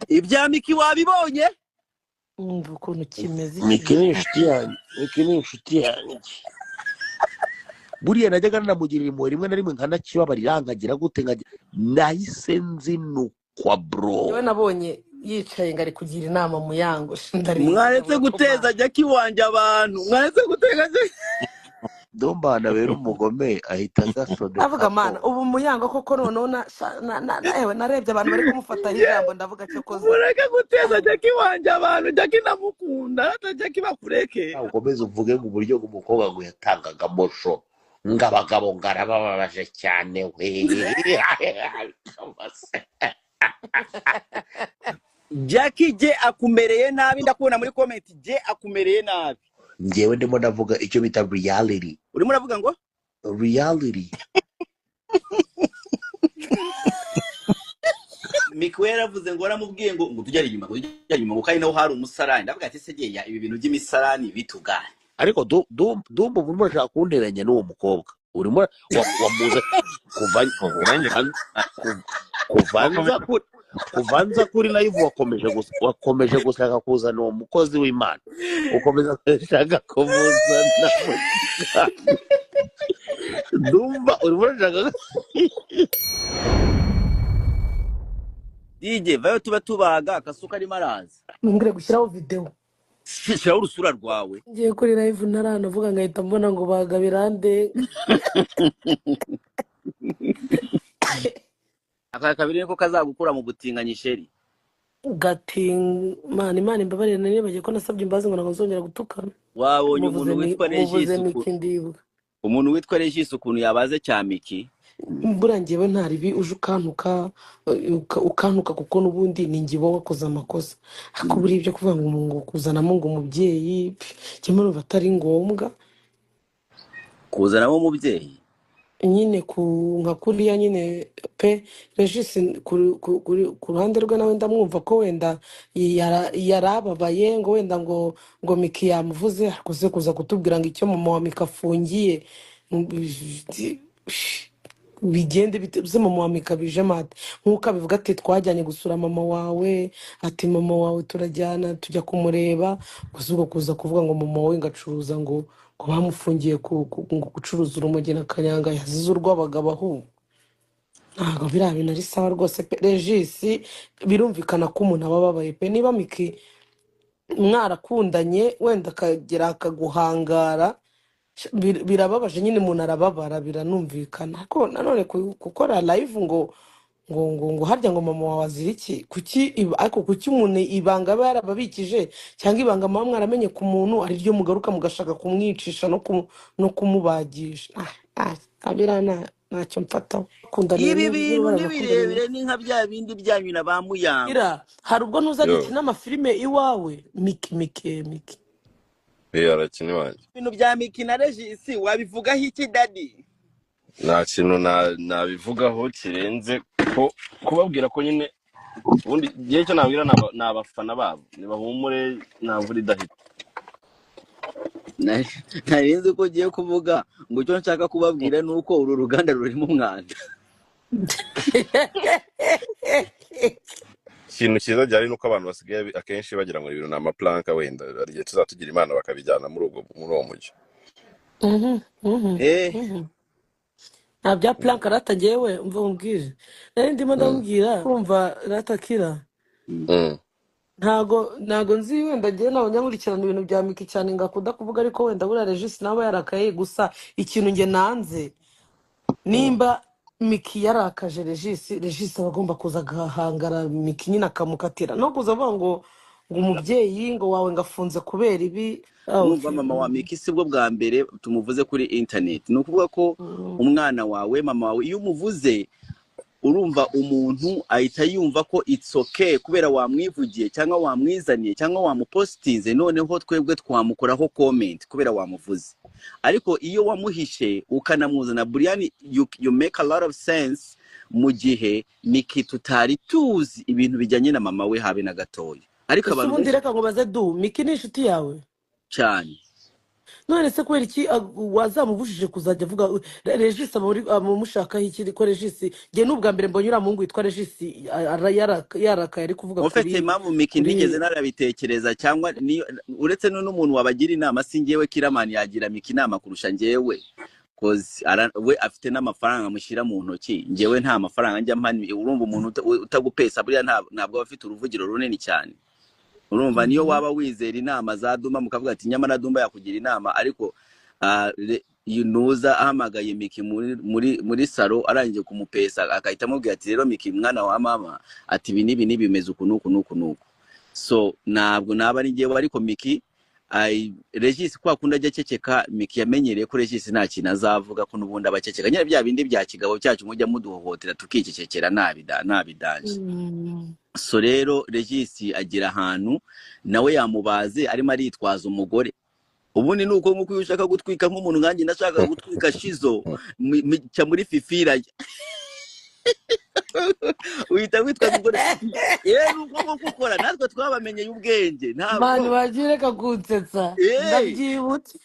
ibya Miki wabibonye umva ukuntu kimeze Miki ni inshuti yanjye buriya najyaga namugirira impuhwe rimwe na rimwe nkanakibabarira nkagira gute nahise nzinukwa bro. yewe nabonye yicaye ngo ari kugira inama Muyango mwaretse guteza Jackie wanje abantu mwaretse gutega Dombana rero umugome ahita agasoda avuga mana ubu Muyango koko noneho narebye abantu bari kumufataho ijambo ndavuga cyo koza mureke guteza Jackie wanje abantu Jackie namukunda Jackie bakureke ukomeze uvuge ngo uburyo umukobwa ngo yatangaga mosho ngabagabo ngarababaje cyane we Jackie je akumereye nabi ndakubona muri comment je akumereye nabi njyewe ndimo ndavuga icyo bita reality urimo uravuga ngo reality Miki yaravuze ngo aramubwiye ngo tujyare inyuma ngo kandi naho hari umusarani ndavuga ati segeya ibi bintu by'imisarani bitugane ariko dumba urimo urashaka kunteranya n'uwo mukobwa urimo wamuze kuvanza kuri live wakomeje gushaka kuzana uwo mukozi w'Imana ukomeza gushaka kumuzana dumba urimo urashaka DJ vayo tuba tubaga akasuka ari maraza nungire gushyiraho video shiraho urusura rwawe ngiye kuri live naranavuga ngahita mbona ngo bagabirande aka kabiri niko kazagukura mu butinganyi sheri Imana imbabarire nibagiye ko nasabye imbabazi ngo nzongera gutukana wabonye umuntu witwa Regis ukuntu yabaze cya Miki burangiyewe ntaribi uje ukantuka kuko nubundi ni ngibo wakoze amakosa akuburi ibyo kuvuga ngo kuzanamo ngo umubyeyi cyangwa numva atari ngombwa kuzanamo umubyeyi nyine nka kuriya nyine pe Regis ku ruhande rwe nawe ndamwumva ko wenda yarababaye ngo wenda ngo Miki yamuvuze akoze kuza kutubwira ngo icyo mama wa Miki afungiye bigende bituze mama wa Miki bije mate nkuko abivuga ati twajyanye gusura mama wawe ati mama wawe turajyana tujya kumureba gusuko kuza kuvuga ngo mama wawe ngacuruza ngo bamufungiye gucuruza urumogi na kanyanga yazize urw'abagabo ahubwo ntabwo biriya bintu ari sawa rwose pe Regis birumvikana ko umuntu aba ababaye pe niba Miki mwarakundanye wenda akagera akaguhangara birababaje nyine umuntu arababara biranumvikana ariko nanone gukora live ngo harya ngo mama wawe azira iki kuki umuntu ibanga aba yarababikije cyangwa ibanga mama mwaramenye ku muntu ari ryo mugaruka mugashaka kumwicisha no kumubagisha abirana ntacyo mfataho ibi bintu nibirebire ni nka bya bindi byanyu na ba Muyango hari ubwo ntuzajya ukina amafilime iwawe Miki arakina iwanjye ibintu bya Miki na Regis wabivugaho iki dadi nta kintu nabivugaho kirenze ko kubabwira ko nyine ubundi gihe cyo nabwira n'abafana babo nibahumure navura idahita narinze ko ugiye kuvuga ngo icyo nshaka kubabwira ni uko uru ruganda rurimo umwanda ikintu cyiza cyane nuko abantu basigaye akenshi bagira ngo ibintu ni amaplanka wenda igihe tuzatugira imana bakabijyana muri uwo mujyi nta bya planka ratagewe umva umbwire nari ndimo ndamubwira kumva ratakira ntago nzi wenda ngiye nawe nkurikirana ibintu bya Miki cyane ngakunda kuvuga ariko wenda buriya Regis nawe yarakaye gusa ikintu nge nanze nimba Miki yarakaje Regis aba agomba kuza agahangara Miki nyine akamukatira no kuza avuga ngo umubyeyi ngo wawe ngafunze kubera ibi numva mama wa Miki sibwo bwa mbere tumuvuze kuri internet no kuvuga ko umwana wawe mama wawe iyo umuvuze urumva umuntu ahita yumva ko it's okay kubera wamwivugiye cyangwa wamwizaniye cyangwa wamupostinze noneho twebwe twamukoraho comment kubera wamuvuze ariko iyo wamuhishe ukanamuzana Brian you make a lot of sense mu gihe Miki tutari tuzi ibintu bijyanye na mama we habe na gatoya ariko abantu ubundi reka ngo baze Miki ni inshuti yawe cyane none se kubera iki wazamubujije kuzajya avuga regisi amushakaho iki ko regisi njye n'ubwa mbere mbonye uriya muhungu witwa regisi yarakaye ari kuvuga mufite impamvu Miki ntigeze narabitekereza cyangwa uretse n'umuntu wabagira inama si njyewe Kiramani yagira Miki inama kurusha njyewe we afite n'amafaranga amushyira mu ntoki njyewe nta mafaranga njya mpani urumva umuntu utagupesa buriya ntabwo aba afite uruvugiro runini cyane urumva niyo waba wizera inama za Duma mukavuga ati nyamara Duma yakugira inama ariko yunuza ahamagaye Miki muri salo arangiye kumupesa akahita amubwira ati rero Miki mwana wa mama ati ibi nibi bimeze uku nuku so ntabwo naba ari njyewe ariko Miki Regis kwa kunda ajya ceceka Miki yamenyereye ko Regis nta kintu azavuga ko nubundi abaceceka nyine bya bindi bya kigabo cyacu mujya muduhohotera tukicecekera nabidanje so rero Regis agira ahantu nawe yamubaze arimo aritwaza umugore ubundi nuko nkuko ushaka gutwika nk'umuntu nganjye ndashaka gutwika Shizo cya muri Fifira uhita witwa umugore nuko gukora natwe twabamenyeye ubwenge ntabwo abantu bagireka kunsetsa ndabyibutse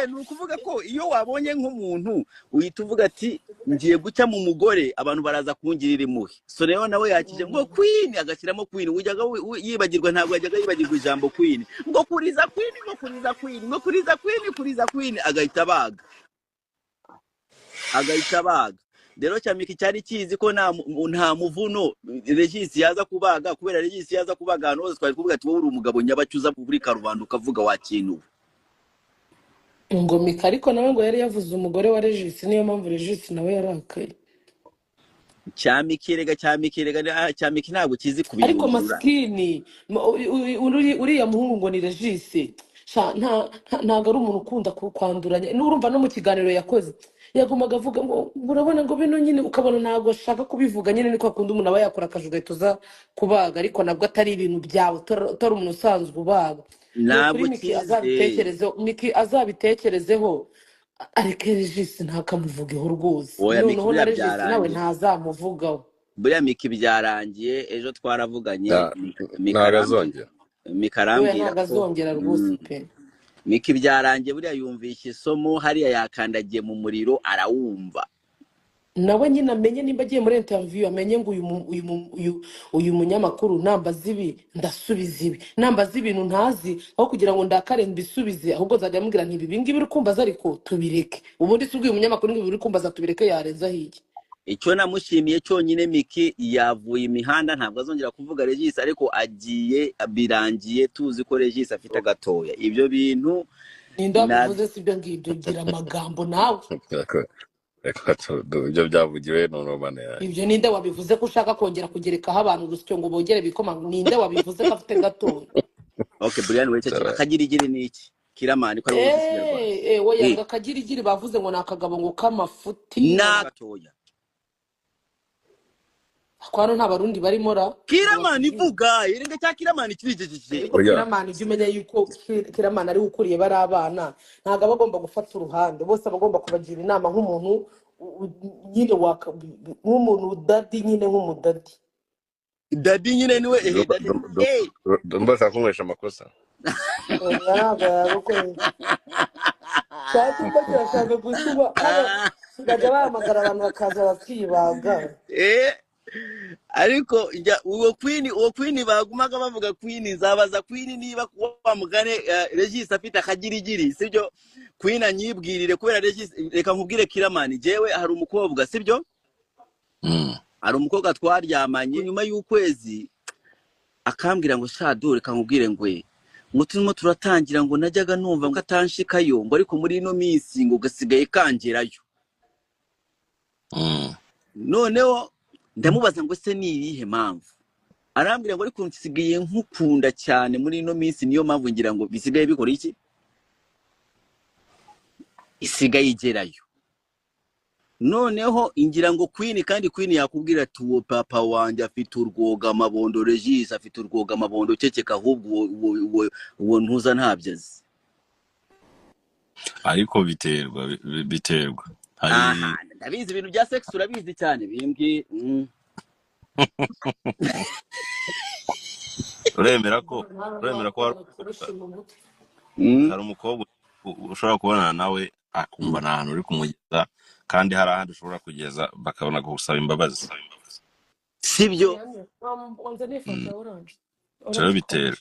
ni ukuvuga ko iyo wabonye nk'umuntu uhita uvuga ati ngiye gucya mu mugore abantu baraza kungirira impuhwe so rero nawe yakije ngo Queen agashyiramo Queen ujyaga yibagirwa ntabwo yajyaga yibagirwa ijambo Queen ngo kuriza Queen ngo kuriza Queen ngo kuriza Queen agahita baga rero Miki cyari kizi ko nta muvuno Regis yaza kubaga kubera Regis yaza kubaga hano hose twari kuvuga ati wowe uri umugabo nyabacyuza kuri karubanda ukavuga wakintu ngo Miki ariko nawe ngo yari yavuze umugore wa Regis niyo mpamvu Regis nawe yarakaye Miki ntabwo kizi kubirura ariko maskini uriya muhungu ngo ni Regis ntabwo ari umuntu ukunda kwanduranya n'urumva no mu kiganiro yakoze yagumaga avuga ngo urabona ngo bino nyine ukabona ntabwo ashaka kubivuga nyine niko akunda umuntu aba yakora akajuga tuza kubaga ariko nabwo atari ibintu byawe utari umuntu usanzwe ubaga ntabwo Miki azabitekerezeho areke Regis ntakamuvugeho rwose noneho na Regis nawe ntazamuvugaho buriya Miki byarangiye ejo twaravuganye ntagazongera Mikarambira ntagazongera rwose pe Miki byarangiye buriya yumvisha isomo hariya yakandagiye mu muriro arawumva nawe nyine amenye nimba agiye muri interview amenye ngo uyu munyamakuru nambaza ibi ndasubiza ibi nambaza ibintu ntazi aho kugira ngo ndakare mbisubize ahubwo nzajya mubwira nti ibi ngibi uri kumbaza ariko tubireke ubundi si ubwo uyu munyamakuru ngibi uri kumbaza tubireke yarenza hirya icyo namushimiye cyonyine Miki yavuye imihanda ntabwo azongera kuvuga Regis ariko agiye birangiye tuzi ko Regis afite agatoya ibyo bintu nindabivuze sibyo ngibyo gira amagambo nawe ibyo byavugiwe none ibyo ninde wabivuze ko ushaka kongera kugerekaho abantu urusyo ngo bongere bikoma ninde wabivuze ko afite gatoya okay Brian we cece akagirigiri niki Kiramani ko ari ubusinyarwa oya akagirigiri bavuze ngo nakagabo ngo kamafuti natoya kwano nta barundi barimo ra Kiramani vuga irenga cya Kiramani kirigegije Kiramani ujye umenya yuko Kiramani ari ukuriye bari abana ntago abagomba gufata uruhande bose abagomba kubagira inama nk'umuntu nyine nk'umuntu dadi nyine nk'umudadi dadi nyine niwe ndashaka kunywesha amakosa cyangwa ko kirashaka gutuma bajya bahamagara abantu bakaza bakibaga ariko uwo Queen bagumaga bavuga Queen zabaza Queen niba kuwa mugane Regis afite akagirigiri sibyo Queen anyibwirire kubera Regis reka nkubwire Kiramani jewe hari umukobwa sibyo hari umukobwa twaryamanye nyuma y'ukwezi akambwira ngo shadure kankubwire ngwe muturimo turatangira ngo najyaga numva ngo atanshikayo ngo ariko muri ino minsi ngo gasigaye kangerayo noneho ndamubaza ngo se ni irihe mpamvu arambwira ngo ariko nsigaye nkukunda cyane muri ino minsi niyo mpamvu ngira ngo bisigaye bikora iki isigaye igerayo noneho ingira ngo kandi Queen yakubwira ati uwo papa wanjye afite urwoga amabondo Regis afite urwoga amabondo ceceka ahubwo uwo ntuza ntabyazi ariko biterwa ndabizi ibintu bya sex urabizi cyane bimbwi uremera ko hari umukobwa ushobora kubonana nawe akumva nta hantu uri kumugeza kandi hari ahandi ushobora kugeza bakabona gusaba imbabazi sibyo wanze nifata oranje rero bitera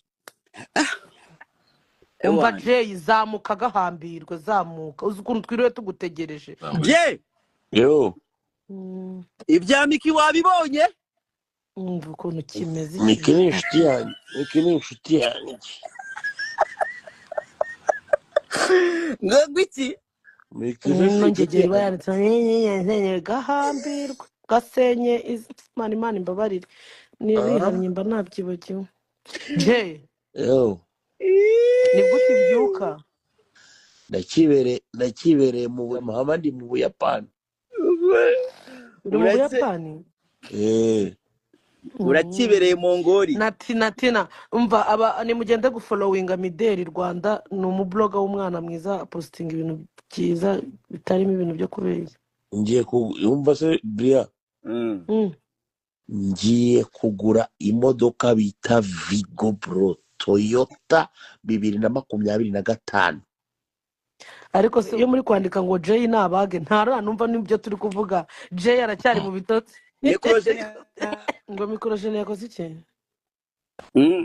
umva ewana Jay zamuka gahambirwe zamuka uzi ukuntu twiriwe tugutegereje je yo ibya Miki wabibonye umva ukuntu kimeze Miki ni inshuti yanjye Miki ni inshuti yanjye ngo gwiki Miki ni inshuti nongegera iba yanjye yanditse gahambirwe gasenye imana imbabarire nibihannye mba nabyibagiwe Jay yo nibwo ukibyuka ndakibereye mu Buyapani ndi mu Buyapani uri mu Buyapani urakibereye Mongoli natina umva nimugende gufollowinga Mideli Rwanda ni umubloga w'umwana mwiza apostinga ibintu byiza bitarimo ibintu byo kubeshya ngiye yumva se Bria ngiye kugura imodoka bita Vigo Bro Toyota 2025 ariko se iyo muri kwandika ngo Jay nabage ntaranumva n'ibyo turi kuvuga Jay aracyari mu bitotsi ngo mikorojene yakoze iki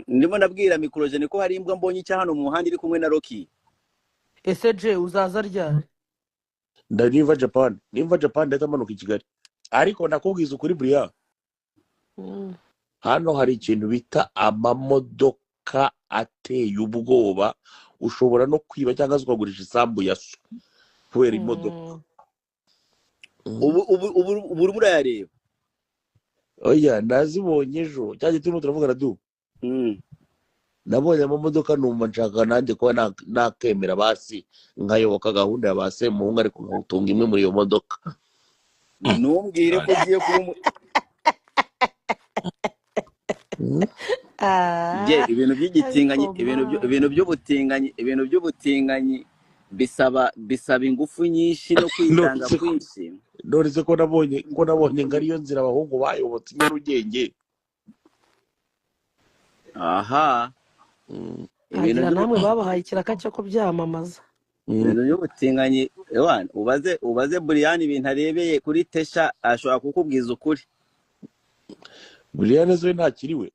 ndimo nabwira mikorojene ko hari imbwa mbonye icya hano mu muhanda iri kumwe na Rocky ese Jay uzaza ryari nimva Japan ndazamanuka i Kigali ariko nakubwiza ukuri Bria hano hari ikintu bita amamodoka ateye ubwoba ushobora no kwiba cyangwa ukagurisha isambu ya so kubera imodoka ubu urayareba oya nazibonye ejo cyangwa turimo turavugana nabonye amamodoka numva nshaka nanjye kuba nakemera basi nkayoboka gahunda ya base muhungu ariko nkagutunga imwe muri iyo modoka ntumbwire ko ugiye kuba ibintu by'igitinganyi ibintu by'ubutinganyi bisaba ingufu nyinshi no kwitanga kwinshi nonese ko nabonye ngo ariyo nzira abahungu bayobotse Nyarugenge aha agira namwe babahaye ikiraka cyo kubyamamaza ibintu by'ubutinganyi ubaze Brian ibintu arebeye kuri Tesha ashobora kukubwiza ukuri Brian zo ntakiriwe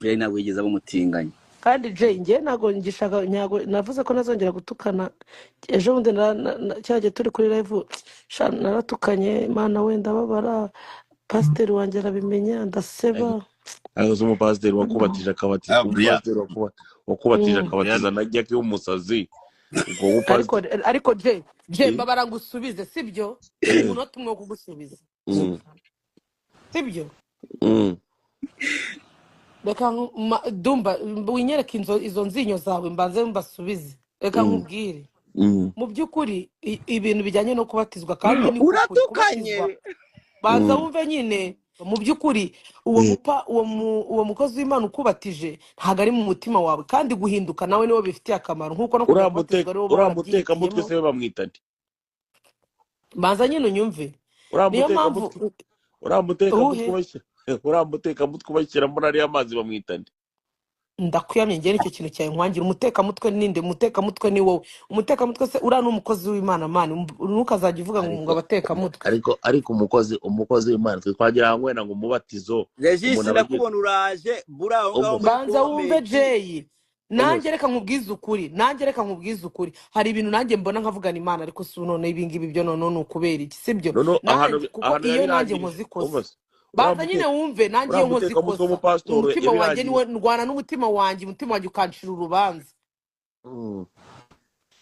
Brian ntabwo yigeze aba umutinganyi kandi Jay njye ntabwo ngishaka navuze ko nazongera gutukana ejo bundi cyagiye turi kuri live naratukanye Imana wenda babara pasiteri wanjye arabimenya ndaseba aho umupasiteri wakubatije akabatiza umupasiteri wakubatije akabatiza na Jack y'umusazi ariko Jay mbabara ngusubize sibyo umunota umwe wo kugusubiza sibyo reka dumba winyereke izo nzinyo zawe mbanze mbasubize reka nkubwire mu by'ukuri ibintu bijyanye no kubatizwa kandi ni uratukanye banza wumve nyine mu by'ukuri uwo mukozi w'Imana ukubatije ntabwo ari mu mutima wawe kandi guhinduka nawe niwe bifitiye akamaro nk'uko no kubatizwa ariwo uramuteka mutwe se bamwita nde banza nyine unyumve niyo mpamvu uramuteka mutwe ubashyiramo n'ariya mazi bamwita nde ndakwiyamye ngene icyo kintu cyawe nkwangira umutekamutwe ninde umutekamutwe ni wowe umutekamutwe se uriya n'umukozi w'Imana mani ntukazajya uvuga ngo abatekamutwe ariko umukozi w'Imana twagira ngo wenda ngo umubatizo Regis ndakubona uraje buraho ngaho banza wumve Jay nanjye reka nkubwize ukuri hari ibintu nanjye mbona nkavugana Imana ariko si none ibingibi byo none n'ukubera iki sibyo kuko iyo nanjye nkoze ikosa banza nyine wumve nanjye iyo nkoze ikosa umutima wanjye niwe ndwana n'umutima wanjye ukancira urubanza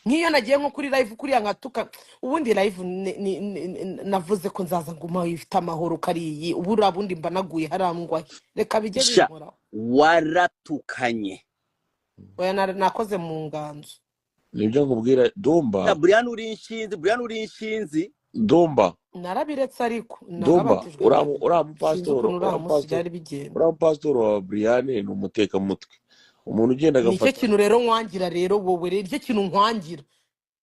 nk'iyo nagiye nko kuri live kuriya nkatuka ubundi live navuze ko nzaza nguma ifite amahoro kariyi ubura bundi mba naguye harangwaye reka bijye binkora waratukanye oya nakoze mu nganzo nibyo nkubwira Dumba Brian uri inshinzi Dumba narabiretse ariko narabatijwe urampasitoro wa Brian ni umutekamutwe umuntu ugenda agafata nicyo kintu rero nkwangira rero wowe rero icyo kintu nkwangira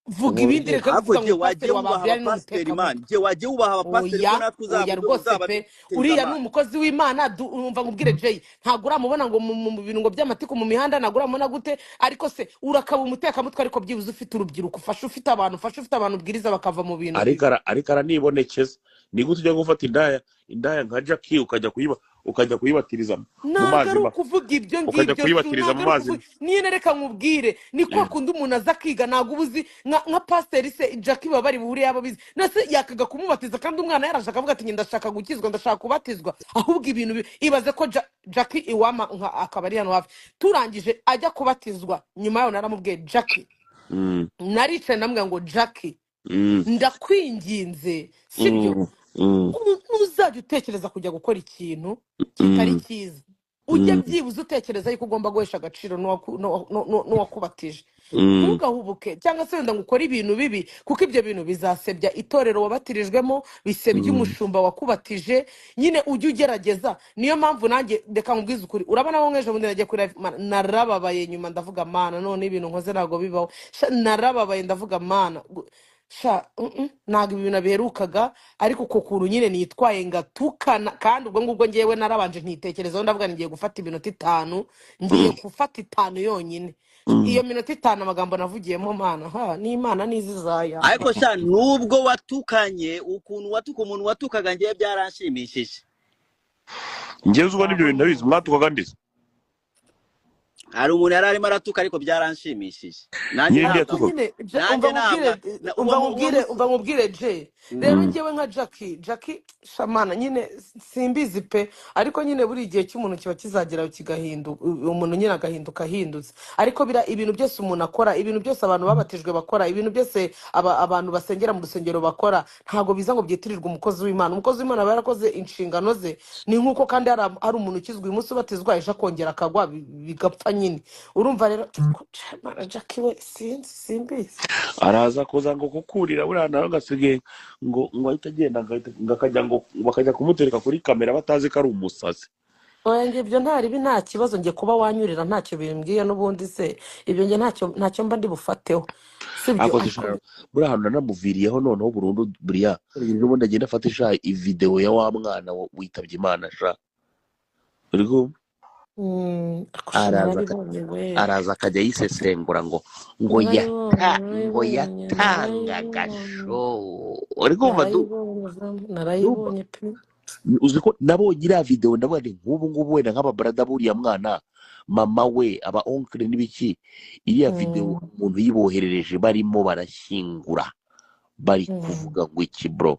vuga Oya. ibindi reka ahubwo kuvuga ngo je wagiye umupasiteri wa wubaha babyari abapasiteri man n'umutekamutwe. je wagiye wubaha abapasiteri ko natwe Oya rwose pe uzabiteza uriya ni amana umukozi w'Imana umva nkubwire Jay ntabwo uramubona ngo mu bintu ngo by'amatiku mu mihanda ntabwo uramubona gute ariko se urakaba umutekamutwe ariko byibuze ufite urubyiruko ufashe ufite abantu ubwiriza bakava mu bintu bibi. ariko aranibonekeza ni gute ujya gufata indaya nka Jackie ukajya kuyibatiriza mu ntabwo mazi ari ukuvuga ibyo ukajya ngibyo kuyibatiriza mu ntabwo ari mazi ukuvuga niyo reka nkubwire ni kwa kundi umuntu aza akiga ntabwo uba uzi nka pasiteri se Jackie baba bari buhure yaba bizi nase yakaga kumubatiza kandi umwana yarashaka avuga ati ndashaka gukizwa ndashaka kubatizwa ahubwo ibintu ibaze ko Jackie iwama akaba ari hano hafi turangije ajya kubatizwa nyuma yaho naramubwiye Jackie naricaye ndamubwira ngo Jackie ndakwinginze sibyo ntuzajya utekereza kujya gukora ikintu kitari cyiza ujya byibuze utekereza yuko ugomba guhesha agaciro n'uwakubatije ntugahubuke cyangwa se wenda ngo ukore ibintu bibi kuko ibyo bintu bizasebya itorero wabatirijwemo bisebya umushumba wakubatije nyine ujye ugerageza niyo mpamvu nanjye reka nkubwize ukuri urabona aho nk'ejo bundi nagiye kuri narababaye nyuma ndavuga mana none ibintu nkoze ntabwo bibaho narababaye ndavuga mana ntabwo ibintu biherukaga ariko uko kuntu nyine nitwaye ngatukana kandi ubwo ngubwo ngewe narabanje ntitekerezaho ndavuga ngiye gufata iminota 5 ngiye gufata 5 yonyine iyo minota 5 amagambo navugiyemo mana n'Imana n'izizaya ariko sha nubwo watukanye ukuntu watuka umuntu watukaga ngiye byaranshimishije ngeze ubwo nibyo bintu ndabizi mwatukaga ndetse hari umuntu yari arimo aratuka ariko byaranshimishije umva nkubwire je rero ngewe nka Jackie shamana nyine simbizi pe ariko nyine buri gihe cy'umuntu kiba kizageraho kigahinduka umuntu nyine agahinduka ahindutse ariko ibintu byose umuntu akora ibintu byose abantu babatijwe bakora ibintu byose abantu basengera mu rusengero bakora ntago biza ngo byitirirwe umukozi w'Imana aba yarakoze inshingano ze ni nkuko kandi hari umuntu ukizwe uyu munsi ubatizwa ejo akongera akagwa bigapfa nyine urumva rero Jackie we simbizi araza kuza ngo kukurira buriya nawe ngasigaye ngo ahita agenda ngakajya ngo bakajya kumutereka kuri kamera batazi ko ari umusazi oya ngibyo nta kibazo ngiye kuba wanyurira ntacyo bimbwiye n'ubundi se ibyo ngiye ntacyo mba ndi bufateho ako buriya hantu nanamuviriyeho noneho burundu buriya ubundi agenda afatisha ivideo ya wa mwana witabye Imana sha uriko araza akajya yisesengura ngo yatangaga show uri kumva narayibonye pe uzi ko nabonye iriya video ndavuga nti nk'ubu wenda nk'ababrada buriya mwana mama we aba oncle n'ibiki iriya video umuntu yiboherereje barimo barashyingura bari kuvuga ngo iki bro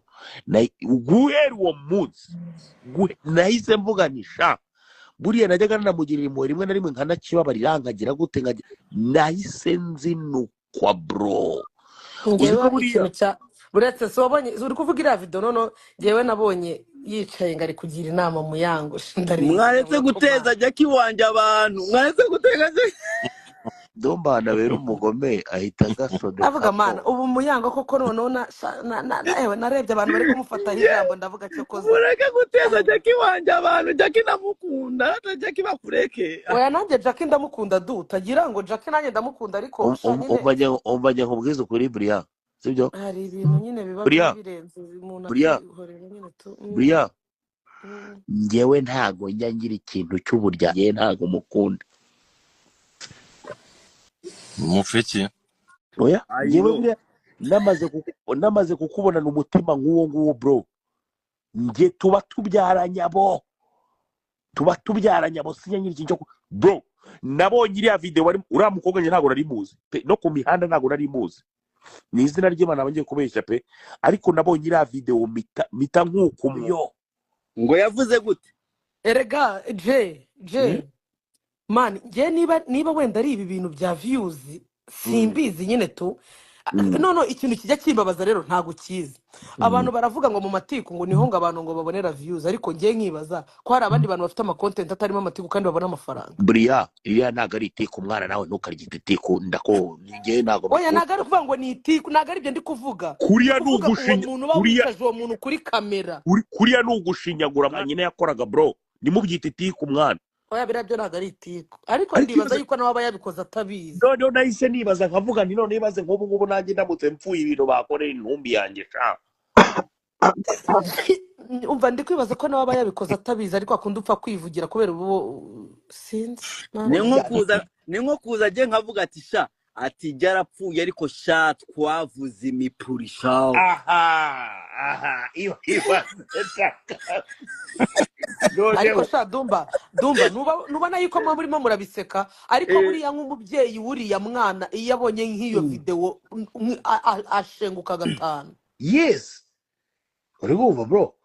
guhera uwo munsi nahise mvuga ni sha buriya najyaga nanamugirira impuhwe rimwe na rimwe nkanakibabarira nkagira gute nahise nzinukwa bro ngewe ikintu cya buretse so wabonye uri kuvuga iriya video none ngewe nabonye yicaye ngari kugira inama mu yango mwaretse guteza Jackie wanje abantu mwaretse gutega dombana bero umugome ahita gasode avuga mana ubu muyango koko none narebye abantu bari kumufata ijambo ndavuga cyo koza mureke guteza Jackie wanje abantu Jackie namukunda Jackie bakureke oya nanjye Jackie ndamukunda utagira ngo Jackie nanjye ndamukunda ariko umvanye nkubwiza kuri Bria sibyo hari ibintu nyine biba birenze umuntu akihorera nyine Bria ngewe ntago njya ngira ikintu cy'uburya ngewe ntago mukunda mufiki oya ngewe namaze kukubonana umutima nk'uwo bro nge tuba tubyaranye abo sinyanyira ikintu cyo bro nabonye iriya video uriya mukobwa nge ntago nari muzi no ku mihanda ntago nari muzi ni izina ry'Imana bagiye kubeshya pe ariko nabonye iriya video mita nk'ukumyo ngo yavuze gute erega je man nge niba wenda ari ibi bintu bya views simbizi nyine tu no ikintu kijya kimbabaza rero ntago kizi abantu baravuga ngo mu matiku ngo niho ngo abantu ngo babonera views ariko nge nkibaza ko hari abandi bantu bafite ama content atarimo amatiku kandi babona amafaranga Bria iriya ntago ari itiku umwana nawe ntukaryita itiku ndako nge ntago oya ntago ari kuvuga ngo ni itiku ntago ari byo ndi kuvuga kuriya nugushinya umuntu bawicaje uwo muntu kuri kamera kuriya nugushinyagura nyine yakoraga bro nimubyita itiku umwana oya biriya byo ntabwo ari itiku ariko ariko ndibaza ibaze yuko nawe aba yabikoze atabizi. noneho nahise nibaza nkavuga nti none ibaze nk'ubu ngubu nanjye ndamutse mpfuye ibintu bakoreye intumbi yanjye sha umva ndi kwibaza ko nawe aba yabikoze atabizi ariko akunda upfa kwivugira kubera ubu sinzi ni mana. nko oya kuza ni nko kuza agiye nkavuga ati sha ati byarapfuye ariko sha twavuze imipuri shawo aha ibaze shaka ariko noneho sha dumba nubona yuko muba murimo murabiseka ariko Eh, buriya nk'umubyeyi wuriya mwana iyo abonye nk'iyo videwo ashenguka gatanu. yes uri kumva bro